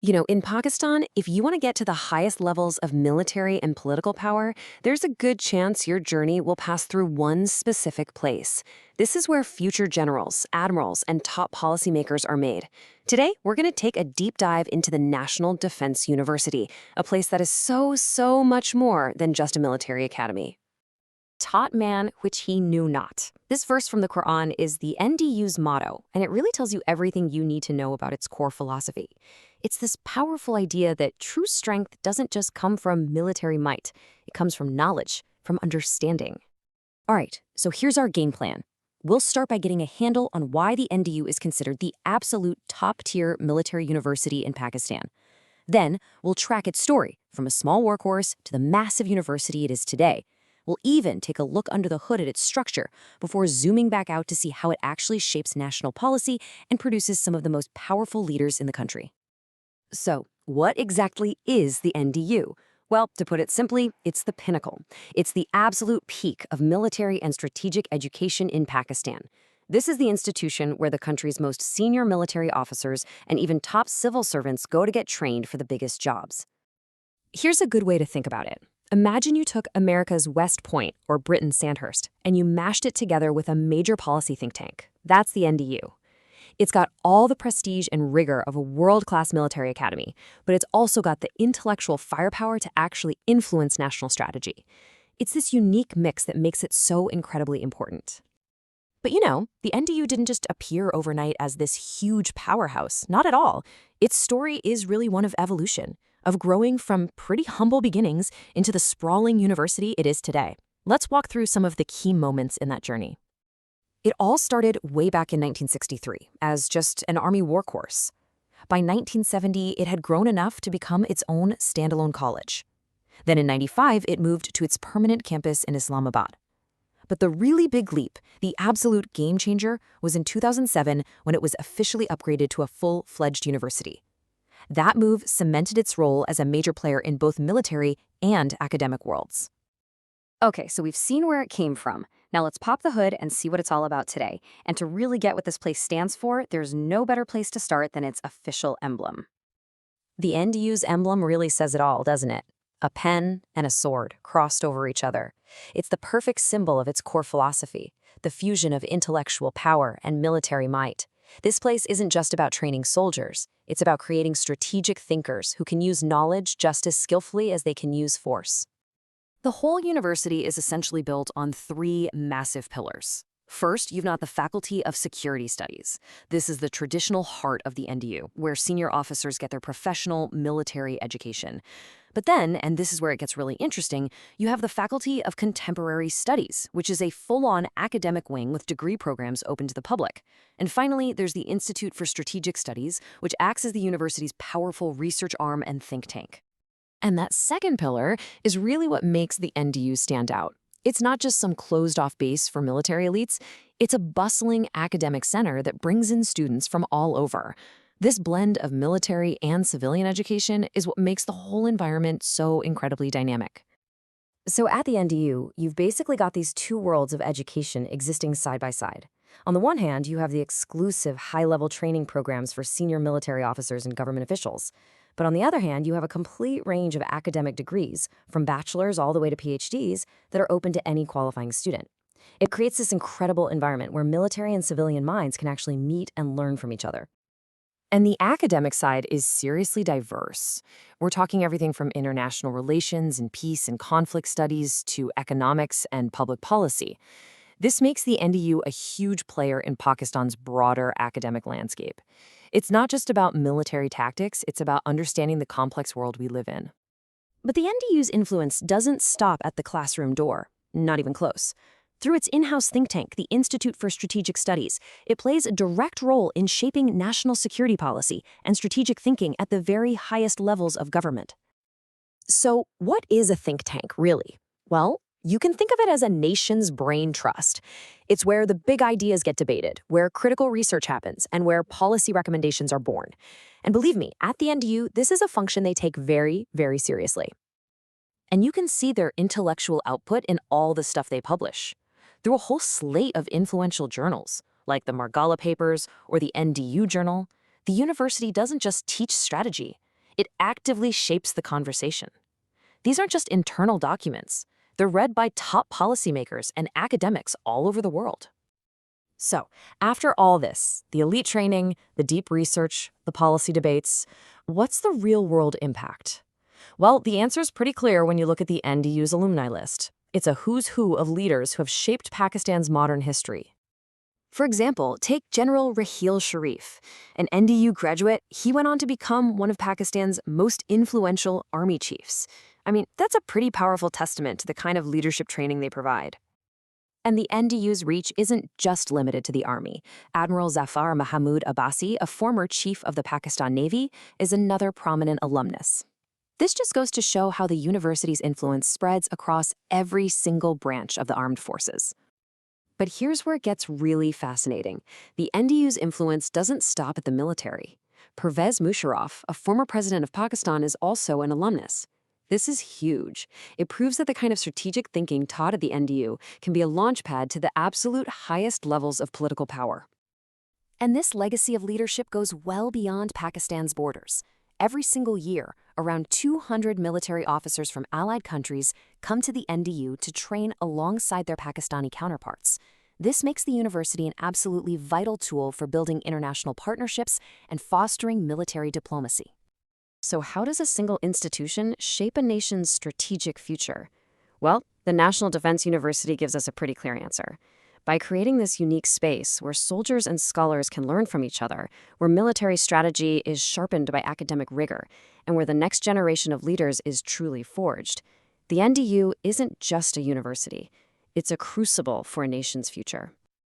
In Pakistan, if you want to get to the highest levels of military and political power, there's a good chance your journey will pass through one specific place. This is where future generals, admirals, and top policymakers are made. Today, we're going to take a deep dive into the National Defense University, a place that is so much more than just a military academy. Taught man which he knew not. This verse from the Quran is the NDU's motto, and it really tells you everything you need to know about its core philosophy. It's this powerful idea that true strength doesn't just come from military might. It comes from knowledge, from understanding. All right, so here's our game plan. We'll start by getting a handle on why the NDU is considered the absolute top-tier military university in Pakistan. Then, we'll track its story, from a small workhorse to the massive university it is today. We'll even take a look under the hood at its structure before zooming back out to see how it actually shapes national policy and produces some of the most powerful leaders in the country. So, what exactly is the NDU? Well, to put it simply, it's the pinnacle. It's the absolute peak of military and strategic education in Pakistan. This is the institution where the country's most senior military officers and even top civil servants go to get trained for the biggest jobs. Here's a good way to think about it. Imagine you took America's West Point, or Britain's Sandhurst, and you mashed it together with a major policy think tank. That's the NDU. It's got all the prestige and rigor of a world-class military academy, but it's also got the intellectual firepower to actually influence national strategy. It's this unique mix that makes it so incredibly important. But the NDU didn't just appear overnight as this huge powerhouse. Not at all. Its story is really one of evolution, of growing from pretty humble beginnings into the sprawling university it is today. Let's walk through some of the key moments in that journey. It all started way back in 1963 as just an Army workhorse. By 1970, it had grown enough to become its own standalone college. Then in 95, it moved to its permanent campus in Islamabad. But the really big leap, the absolute game changer, was in 2007 when it was officially upgraded to a full-fledged university. That move cemented its role as a major player in both military and academic worlds. Okay, so we've seen where it came from. Now let's pop the hood and see what it's all about today. And to really get what this place stands for, there's no better place to start than its official emblem. The NDU's emblem really says it all, doesn't it? A pen and a sword crossed over each other. It's the perfect symbol of its core philosophy, the fusion of intellectual power and military might. This place isn't just about training soldiers. It's about creating strategic thinkers who can use knowledge just as skillfully as they can use force. The whole university is essentially built on three massive pillars. First, you've got the Faculty of Security Studies. This is the traditional heart of the NDU, where senior officers get their professional military education. But then, and this is where it gets really interesting, you have the Faculty of Contemporary Studies, which is a full-on academic wing with degree programs open to the public. And finally, there's the Institute for Strategic Studies, which acts as the university's powerful research arm and think tank. And that second pillar is really what makes the NDU stand out. It's not just some closed-off base for military elites. It's a bustling academic center that brings in students from all over. This blend of military and civilian education is what makes the whole environment so incredibly dynamic. So at the NDU, you've basically got these two worlds of education existing side by side. On the one hand, you have the exclusive high-level training programs for senior military officers and government officials. But on the other hand, you have a complete range of academic degrees, from bachelor's all the way to PhDs, that are open to any qualifying student. It creates this incredible environment where military and civilian minds can actually meet and learn from each other. And the academic side is seriously diverse. We're talking everything from international relations and peace and conflict studies to economics and public policy. This makes the NDU a huge player in Pakistan's broader academic landscape. It's not just about military tactics, it's about understanding the complex world we live in. But the NDU's influence doesn't stop at the classroom door, not even close. Through its in-house think tank, the Institute for Strategic Studies, it plays a direct role in shaping national security policy and strategic thinking at the very highest levels of government. So, what is a think tank, really? Well, you can think of it as a nation's brain trust. It's where the big ideas get debated, where critical research happens, and where policy recommendations are born. And believe me, at the NDU, this is a function they take very, very seriously. And you can see their intellectual output in all the stuff they publish. Through a whole slate of influential journals, like the Margalla Papers or the NDU Journal, the university doesn't just teach strategy. It actively shapes the conversation. These aren't just internal documents. They're read by top policymakers and academics all over the world. So, after all this, the elite training, the deep research, the policy debates, what's the real-world impact? Well, the answer's pretty clear when you look at the NDU's alumni list. It's a who's who of leaders who have shaped Pakistan's modern history. For example, take General Raheel Sharif, an NDU graduate. He went on to become one of Pakistan's most influential army chiefs. I mean, that's a pretty powerful testament to the kind of leadership training they provide. And the NDU's reach isn't just limited to the army. Admiral Zafar Mahmood Abbasi, a former chief of the Pakistan Navy, is another prominent alumnus. This just goes to show how the university's influence spreads across every single branch of the armed forces. But here's where it gets really fascinating. The NDU's influence doesn't stop at the military. Pervez Musharraf, a former president of Pakistan, is also an alumnus. This is huge. It proves that the kind of strategic thinking taught at the NDU can be a launchpad to the absolute highest levels of political power. And this legacy of leadership goes well beyond Pakistan's borders. Every single year, around 200 military officers from allied countries come to the NDU to train alongside their Pakistani counterparts. This makes the university an absolutely vital tool for building international partnerships and fostering military diplomacy. So how does a single institution shape a nation's strategic future? Well, the National Defense University gives us a pretty clear answer. By creating this unique space where soldiers and scholars can learn from each other, where military strategy is sharpened by academic rigor, and where the next generation of leaders is truly forged, the NDU isn't just a university. It's a crucible for a nation's future.